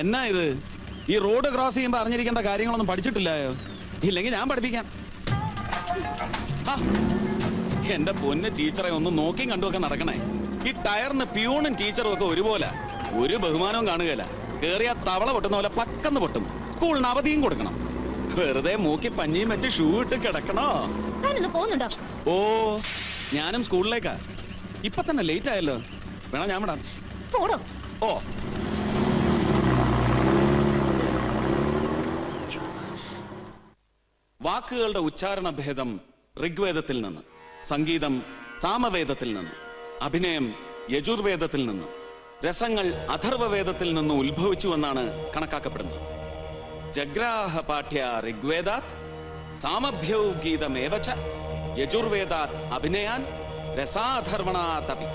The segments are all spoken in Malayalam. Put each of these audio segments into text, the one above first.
എന്നാ ഇത്? ഈ റോഡ് ക്രോസ് ചെയ്യുമ്പോ അറിഞ്ഞിരിക്കേണ്ട കാര്യങ്ങളൊന്നും പഠിച്ചിട്ടില്ലായോ? ഇല്ലെങ്കിൽ ഞാൻ പഠിപ്പിക്കാം. എന്റെ പൊന്ന് ടീച്ചറെ ഒന്ന് നോക്കിയും കണ്ടുമൊക്കെ നടക്കണേ. ഈ ടയറിന് പ്യൂണും ടീച്ചറും ഒക്കെ ഒരുപോലെ, ഒരു ബഹുമാനവും കാണുകയില്ല. കേറിയ തവള പൊട്ടുന്ന പോലെ പക്കന്ന് പൊട്ടും. സ്കൂളിന് അവധിയും കൊടുക്കണം. വെറുതെ മൂക്കി പഞ്ഞിയും വെച്ച് ഷൂ ഇട്ട് കിടക്കണോ? ഓ, ഞാനും സ്കൂളിലേക്കാ. ഇപ്പൊ തന്നെ ലേറ്റ് ആയല്ലോ. വേണോ ഞാൻ വിടാം? ഓ, വാക്കുകളുടെ ഉച്ചാരണ ഭേദം ഋഗ്വേദത്തിൽ നിന്ന്, സംഗീതം സാമവേദത്തിൽ നിന്ന്, അഭിനയം യജുർവേദത്തിൽ നിന്ന്, രസങ്ങൾ അഥർവവേദത്തിൽ നിന്ന് ഉത്ഭവിച്ചുവെന്നാണ് കണക്കാക്കപ്പെടുന്നത്. ജഗ്രാഹ പാഠ്യ ഋഗ്വേദാത് സാമഭ്യൗ ഗീതമേവച യജുർവേദാത് അഭിനയാൻ രസാധർവണാതപി.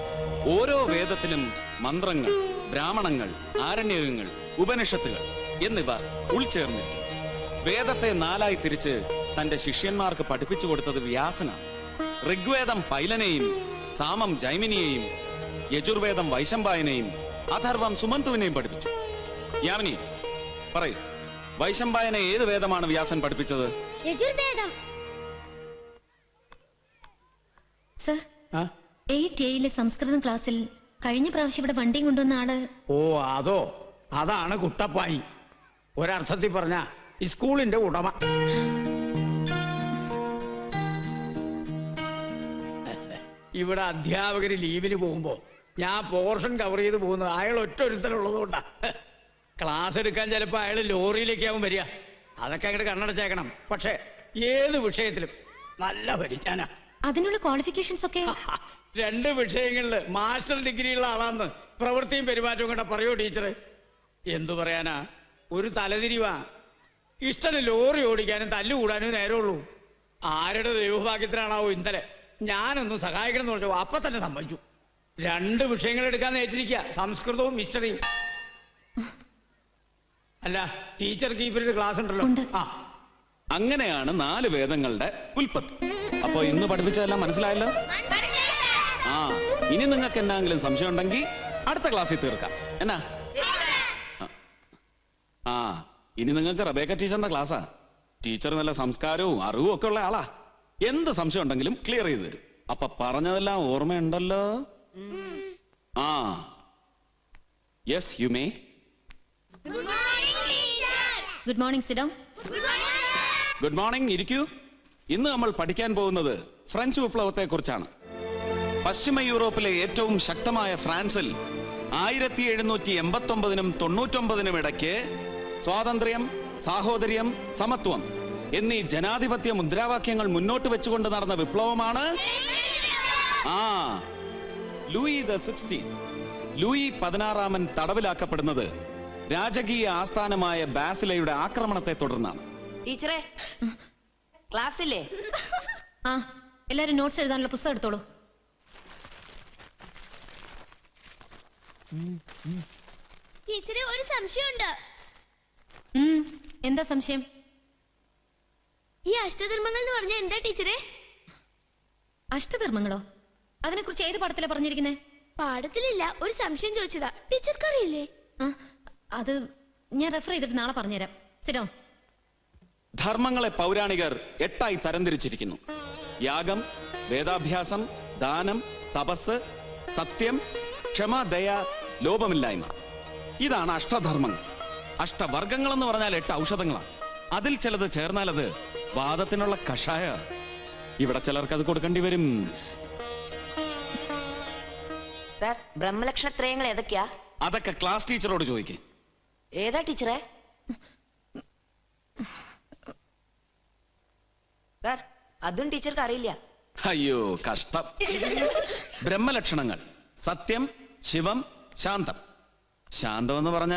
ഓരോ വേദത്തിലും മന്ത്രങ്ങൾ, ബ്രാഹ്മണങ്ങൾ, ആരണ്യകങ്ങൾ, ഉപനിഷത്തുകൾ എന്നിവ ഉൾച്ചേർന്നിരിക്കും. വേദത്തെ നാലായി തിരിച്ച് തന്റെ ശിഷ്യന്മാർക്ക് പഠിപ്പിച്ചു കൊടുത്തത് വ്യാസനാണ്. ഋഗ്വേദം പൈലനെയും, സാമം ജൈമിനിയെയും, യജുർവേദം വൈശമ്പായനെയും, അഥർവം സുമന്തുവിനെയും പഠിപ്പിച്ചു. യാമിനി പറയൂ, വൈശമ്പായനെ ഏത് വേദമാണ് വ്യാസൻ പഠിപ്പിച്ചത്? യജുർവേദം. സർ, 8A സംസ്കൃതം ക്ലാസ്സിൽ കഴിഞ്ഞ പ്രാവശ്യം ഇവിടെ വണ്ടിയും കൊണ്ടുവന്ന ആള്. ഓ, അതോ? അതാണ് കുട്ടപ്പായി. ഒരർത്ഥത്തിൽ പറഞ്ഞ ഈ സ്കൂളിന്റെ ഉടമ. ഇവിടെ അധ്യാപകര് ലീവിന് പോകുമ്പോ ഞാൻ പോർഷൻ കവർ ചെയ്ത് പോകുന്നത് അയാൾ ഒറ്റ ഒരുത്തലുള്ളതുകൊണ്ടാ. ക്ലാസ് എടുക്കാൻ ചിലപ്പോ അയാൾ ലോറിയിലേക്കാവും വരിക. അതൊക്കെ അങ്ങോട്ട് കണ്ണടച്ചേക്കണം. പക്ഷെ ഏത് വിഷയത്തിലും നല്ല ഭരിക്കാനാ. അതിനുള്ള ക്വാളിഫിക്കേഷൻസ് ഒക്കെ 2 വിഷയങ്ങളില് മാസ്റ്റർ ഡിഗ്രി ഉള്ള ആളാന്ന് പ്രവൃത്തിയും പെരുമാറ്റവും കൂടെ പറയോ ടീച്ചറ്? എന്തു പറയാനാ, ഒരു തലതിരിവാ. ഇഷ്ടന് ലോറി ഓടിക്കാനും തല്ലുകൂടാനും നേരമുള്ളൂ. ആരുടെ ദൈവഭാഗ്യത്തിനാണാവോ ഇന്നലെ ഞാനൊന്ന് സഹായിക്കണം എന്ന് പറഞ്ഞു. അപ്പൊ തന്നെ സമ്മതിച്ചു. 2 വിഷയങ്ങൾ എടുക്കാൻ ഏറ്റിരിക്കുക, സംസ്കൃതവും ഹിസ്റ്ററിയും. അല്ല, ടീച്ചർക്ക് ഈ പീരീഡ് ക്ലാസ് ഉണ്ടല്ലോ. അങ്ങനെയാണ് 4 വേദങ്ങളുടെ ഉൽപ്പത്തി. അപ്പൊ ഇന്ന് പഠിപ്പിച്ചതെല്ലാം മനസ്സിലായല്ലോ? ആ, ഇനി നിങ്ങൾക്ക് എന്തെങ്കിലും സംശയം ഉണ്ടെങ്കിൽ അടുത്ത ക്ലാസ്സിൽ തീർക്കാം. എന്നാ? ആ, ഇനി നിങ്ങൾക്ക് റബേക്ക ടീച്ചറിന്റെ ക്ലാസ്സാ. ടീച്ചർ നല്ല സംസ്കാരവും അറിവും ഒക്കെ ഉള്ള ആളാ. എന്ത് സംശയം ഉണ്ടെങ്കിലും ക്ലിയർ ചെയ്ത് തരും. അപ്പൊ പറഞ്ഞതെല്ലാം ഓർമ്മയുണ്ടല്ലോ? ആ, yes, you may. Good morning. Sit down. Good morning. ഇരിക്കൂ. ഇന്ന് നമ്മൾ പഠിക്കാൻ പോകുന്നത് ഫ്രഞ്ച് വിപ്ലവത്തെ കുറിച്ചാണ്. പശ്ചിമ യൂറോപ്പിലെ ഏറ്റവും ശക്തമായ ഫ്രാൻസിൽ 1789-നും 99-നും ഇടയ്ക്ക് സ്വാതന്ത്ര്യം, സാഹോദര്യം, സമത്വം എന്നീ ജനാധിപത്യ മുദ്രാവാക്യങ്ങൾ മുന്നോട്ട് വെച്ചുകൊണ്ട് നടന്ന വിപ്ലവമാണ് ലൂയി ദ 16. ലൂയി 16 തടവിലാക്കപ്പെടുന്നത് രാജകീയ ആസ്ഥാനമായ ബാസിലയുടെ ആക്രമണത്തെ തുടർന്നാണ്. ടീച്ചറെ, ക്ലാസ്സില്ലേ? ആ, എല്ലാരും നോട്ട്സ് എഴുതാനുള്ള പുസ്തകം എടുത്തോളൂ. ടീച്ചറെ, ഒരു സംശയമുണ്ട്. എന്താ സംശയം? ഈ അഷ്ടധർമ്മങ്ങൾ എന്ന് പറഞ്ഞാൽ എന്താ ടീച്ചറെ? അഷ്ടധർമ്മങ്ങളോ? അതിനെ കുറിച്ച് ഏത് പാഠത്തിലാ പറഞ്ഞിരിക്കുന്നേ? പാഠത്തിലില്ല, ഒരു സംശയം ചോദിച്ചതാ. ടീച്ചർക്ക് അറിയില്ലേ? അത് ഞാൻ റെഫർ ചെയ്തിട്ട് നാളെ പറഞ്ഞുതരാം. Sit down. ധർമ്മങ്ങളെ പൗരാണികർ 8ആയി തരംതിരിച്ചിരിക്കുന്നു. യാഗം, വേദാഭ്യാസം, ദാനം, തപസ്, സത്യം, ക്ഷമ, ദയ, ലോപമില്ലായ്മ. ഇതാണ് അഷ്ടധർമ്മങ്ങൾ. അഷ്ടവർഗങ്ങൾ എന്ന് പറഞ്ഞാൽ 8 ഔഷധങ്ങളാണ്. അതിൽ ചിലത് ചേർന്നാൽ അത് വാദത്തിനുള്ള കഷായ. ഇവിടെ ചിലർക്ക് അത് കൊടുക്കേണ്ടി വരും. സർ, ബ്രഹ്മലക്ഷത്രയങ്ങൾ ഏതൊക്കെയാ? അതൊക്കെ ക്ലാസ് ടീച്ചറോട് ചോദിക്കേ. ഏതാ ടീച്ചറെ? സർ, അതും ടീച്ചർക്ക് അറിയില്ല. അയ്യോ, കഷ്ടം. ബ്രഹ്മലക്ഷണങ്ങൾ: സത്യം, ശിവം, ശാന്തം. ശാന്തം എന്ന് പറഞ്ഞ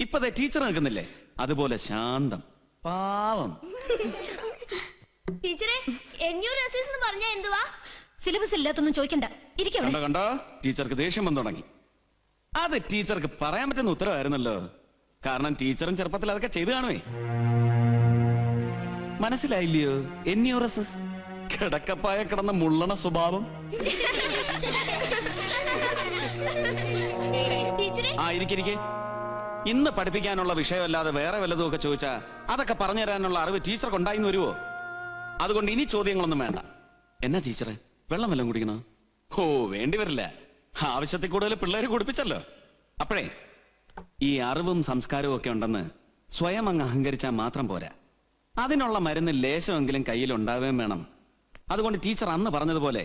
ഇപ്പതേ ടീച്ചർ നിൽക്കുന്നില്ലേ, അതുപോലെ ശാന്തം, പാവം. ടീച്ചറെ, എന്യൂറോസിസ് എന്ന് പറഞ്ഞാൽ എന്തുവാ? സിലബസ് ഇല്ലാത്തൊന്നും ചോദിക്കണ്ട. കണ്ടോ കണ്ടോ, ടീച്ചർക്ക് ദേഷ്യം വന്നു തുടങ്ങി. അത് ടീച്ചർക്ക് പറയാൻ പറ്റുന്ന ഉത്തരവായിരുന്നല്ലോ. കാരണം ടീച്ചറും ചെറുപ്പത്തിൽ അതൊക്കെ ചെയ്തു കാണുവേ. മനസ്സിലായില്ലയോ? എന്യൂറോസിസ്, കിടക്കപ്പായ കിടന്ന മുള്ളണ സ്വഭാവം. ഇരിക്കെ. ഇന്ന് പഠിപ്പിക്കാനുള്ള വിഷയമല്ലാതെ വേറെ വല്ലതും ഒക്കെ ചോദിച്ചാ അതൊക്കെ പറഞ്ഞു തരാനുള്ള അറിവ് ടീച്ചർക്ക് ഉണ്ടായിന്ന് വരുവോ? അതുകൊണ്ട് ഇനി ചോദ്യങ്ങളൊന്നും വേണ്ട. എന്നാ ടീച്ചറെ, വെള്ളം വല്ലതും കുടിക്കണോ? ഓ, വേണ്ടി വരില്ല. ആവശ്യത്തിൽ കൂടുതൽ പിള്ളേര് കുടിപ്പിച്ചല്ലോ. അപ്പോഴേ ഈ അറിവും സംസ്കാരവും ഒക്കെ ഉണ്ടെന്ന് സ്വയം അങ്ങ് അഹങ്കരിച്ചാൽ മാത്രം പോരാ. അതിനുള്ള മരുന്ന് ലേശമെങ്കിലും കയ്യിൽ ഉണ്ടാവുകയും വേണം. അതുകൊണ്ട് ടീച്ചർ അന്ന് പറഞ്ഞതുപോലെ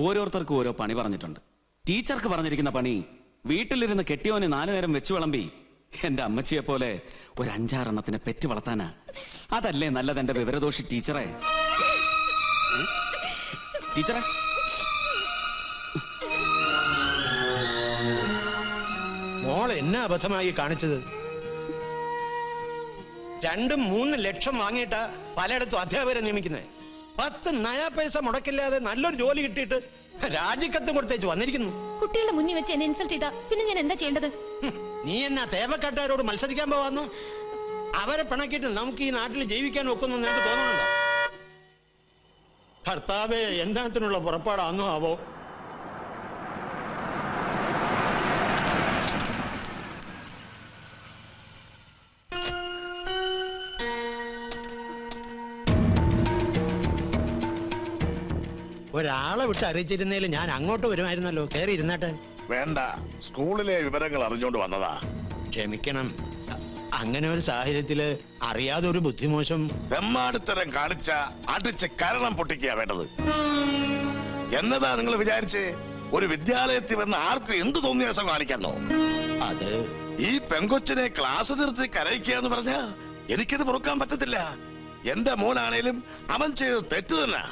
ഓരോരുത്തർക്കും ഓരോ പണി പറഞ്ഞിട്ടുണ്ട്. ടീച്ചർക്ക് പറഞ്ഞിരിക്കുന്ന പണി വീട്ടിലിരുന്ന് കെട്ടിയോന് 4 നേരം വെച്ചു വിളമ്പി എന്റെ അമ്മച്ചിയെ പോലെ ഒരു 5-6 എണ്ണത്തിനെ പെറ്റ് വളർത്താനാ. അതല്ലേ നല്ലത് എന്റെ വിവരദോഷി ടീച്ചറെ. ടീച്ചറെ, മോൾ എന്നാ അബദ്ധമായി കാണിച്ചത്? 2-3 ലക്ഷം വാങ്ങിയിട്ടാ പലയിടത്തും അധ്യാപകരെ നിയമിക്കുന്നത്. 10 നയാ പൈസ മുടക്കില്ലാതെ നല്ലൊരു ജോലി കിട്ടിയിട്ട് രാജിക്കത്തും കൊടുത്തേച്ച് വന്നിരിക്കുന്നു. കുട്ടികളുടെ മുന്നിൽ വെച്ച് എന്നെ ഇൻസൾട്ട് ചെയ്താ പിന്നെ ഞാൻ എന്താ ചെയ്യേണ്ടത്? നീ എന്നാ തേവക്കാട്ടുകാരോട് മത്സരിക്കാൻ പോവാന്നു? അവരെ പിണക്കിയിട്ട് നമുക്ക് ഈ നാട്ടിൽ ജീവിക്കാൻ ഒക്കുന്നു നിനക്ക് തോന്നുന്നുണ്ടോ? ഭർത്താവേ, എന്നാത്തിനുള്ള പുറപ്പാടാന്നോ ആവോ? ഒരാളെ വിട്ട് അറിയിച്ചിരുന്നേല് ഞാൻ അങ്ങോട്ട് വരുമായിരുന്നല്ലോ. കയറി ഇരുന്നാട്ടെ. വേണ്ട, സ്കൂളിലെ വിവരങ്ങൾ അറിഞ്ഞോണ്ട് വന്നതാ. ക്ഷമിക്കണം, അങ്ങനെ ഒരു സാഹചര്യത്തില് അറിയാതെ ഒരു ബുദ്ധിമോശം. തെമ്മാടിത്തരം കാണിച്ച അടിച്ച് കരണം പൊട്ടിക്കുക വേണ്ടത്. എന്നതാ നിങ്ങൾ വിചാരിച്ച് ഒരു വിദ്യാലയത്തിൽ വന്ന് ആർക്കും എന്ത് തോന്നിയാസം കാണിക്കാന്നോ? അത് ഈ പെങ്കൊച്ചിനെ ക്ലാസ് നിർത്തി കരയിക്കുക എന്ന് പറഞ്ഞ എനിക്കത് പൊറുക്കാൻ പറ്റത്തില്ല. എന്റെ മോനാണേലും അവൻ ചെയ്ത് തെറ്റ് തന്നെ.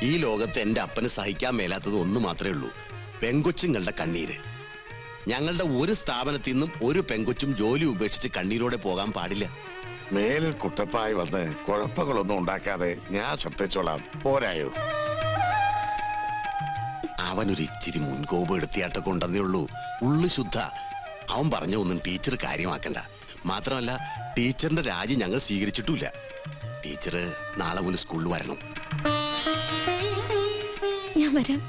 ഈ ലോകത്ത് എന്റെ അപ്പന് സഹിക്കാൻ മേലാത്തത് ഒന്ന് മാത്രമേ ഉള്ളൂ, പെങ്കൊച്ചുങ്ങളുടെ കണ്ണീര്. ഞങ്ങളുടെ ഒരു സ്ഥാപനത്തിൽ നിന്നും ഒരു പെങ്കൊച്ചും ജോലി ഉപേക്ഷിച്ച് കണ്ണീരോടെ പോകാൻ പാടില്ല. മേലിൽ കുട്ടപ്പായി വന്ന് കുഴപ്പങ്ങളൊന്നും ഉണ്ടാക്കാതെ ഞാൻ ശ്രദ്ധിച്ചോളാം, പോരായോ? അവനൊരു ഇച്ചിരി മുൻകോപം എടുത്തിയാട്ടൊക്കെ ഉണ്ടെന്നേ ഉള്ളൂ. ഉള്ളു ശുദ്ധ. അവൻ പറഞ്ഞ ഒന്നും ടീച്ചർ കാര്യമാക്കണ്ട. മാത്രമല്ല, ടീച്ചറിന്റെ രാജി ഞങ്ങൾ സ്വീകരിച്ചിട്ടില്ല. ടീച്ചർ നാളെ മുതൽ സ്കൂളിൽ വരണം. ഞാൻ വരാം.